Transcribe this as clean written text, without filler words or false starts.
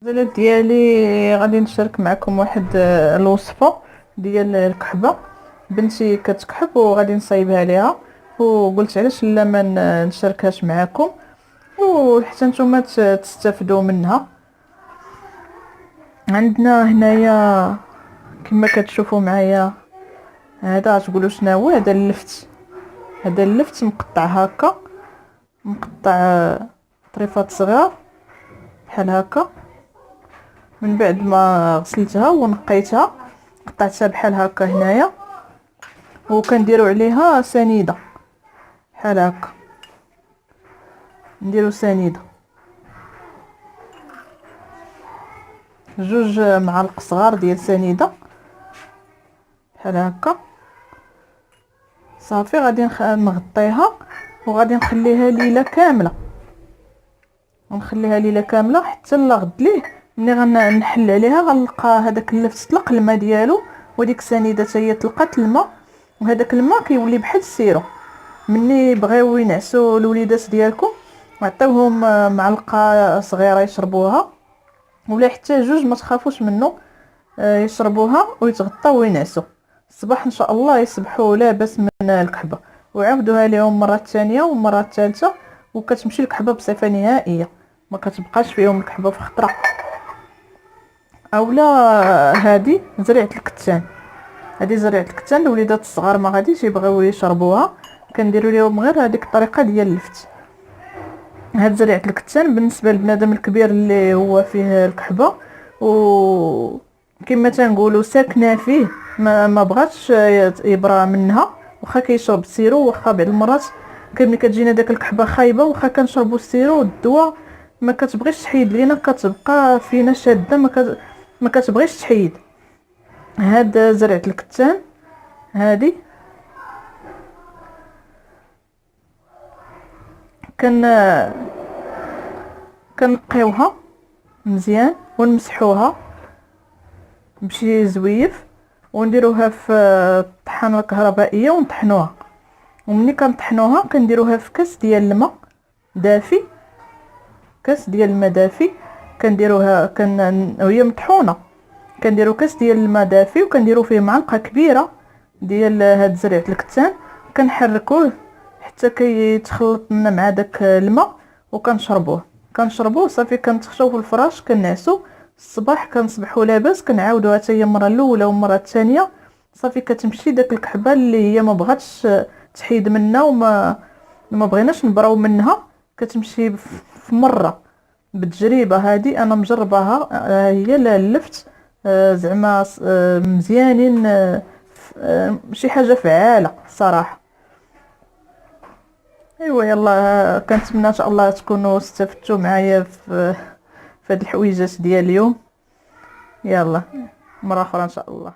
المنزلات ديالي غادي نشارك معكم واحد الوصفه ديال الكحبه. بنتي كتكحب وغادي نصايبها ليها، وقلت علاش لا ما نشاركهاش معكم وحتى نتوما تستافدوا منها. عندنا هنايا كما كتشوفوا معايا، هذا تقولوا شنو هو؟ هذا اللفت. هذا اللفت مقطع هكا، مقطع طريفات صغار بحال هكا. من بعد ما غسلتها ونقيتها قطعتها بحال هكا هنايا، وكنديروا عليها سنيده بحال هكا. نديروا سنيده جوج معالق صغار ديال سنيده بحال هكا. صافي غادي نغطيها وغادي نخليها ليله كامله. نخليها ليله كامله حتى لغد ليه. ملي غنحل عليها غنلقى هذاك اللفت طلق الماء ديالو، وديك السنيده حتى هي طلقت الماء، وهذاك الماء كيولي بحال السيرو. مني بغاو ينعسوا الوليدات ديالكم عطيوهم معلقه صغيره يشربوها، ولا حتى جوج ما تخافوش منه، يشربوها ويتغطاو وينعسوا. الصباح ان شاء الله يصبحوا لاباس من الكحبه. وعاودوها لهم مره ثانيه ومره ثالثه، وكتمشي الكحبه بصفه نهائيه، ما كتبقاش فيهم الكحبه في خطره. اولا هذه زريعه الكتان. هذه زريعه الكتان الوليدات الصغار ما غاديش يبغيو يشربوها، كنديروا لهم غير هذيك الطريقه ديال اللفت. هاد زريعه الكتان بالنسبه للبنادم الكبير اللي هو فيه الكحبه وكما تنقولوا ساكنه فيه، ما بغاتش يبرى منها، واخا كيشرب السيرو. واخا بعض المرات ملي كتجينا داك الكحبه خايبه، واخا كنشربوا السيرو والدواء ما كتبغيش تحيد لينا، كتبقى فينا شاده، ما كتبغيش تحيد. هاد زرعه الكتان هذه كنقيوها مزيان ونمسحوها بشي زويف، ونديروها في الطحانه الكهربائيه ونطحنوها. ومني كنطحنوها كنديروها في كاس ديال الماء دافي. كاس ديال الماء دافي كنديروها وهي مطحونه. كنديروا كاس ديال الماء دافي وكنديروا فيه معلقه كبيره ديال هاد زريعه الكتان، كنحركوه حتى كيتخلط لنا مع داك الماء، وكنشربوه صافي. كنتخشاو في الفراش كنعسو. الصباح كنصبحوا لاباس، كنعاودوها حتى هي المره الاولى والمره الثانيه. صافي كتمشي داك الكحبه اللي هي ما بغاتش تحيد منا وما بغيناش نبراو منها، كتمشي في مره. بالتجربه هذه انا مجرباها، هي اللفت زعما مزيانين، شي حاجه فعاله صراحه. ايوا يلا، كنتمنى ان شاء الله تكونوا استفدتوا معايا في هاد الحويجات ديال اليوم. يلا مره اخرى ان شاء الله.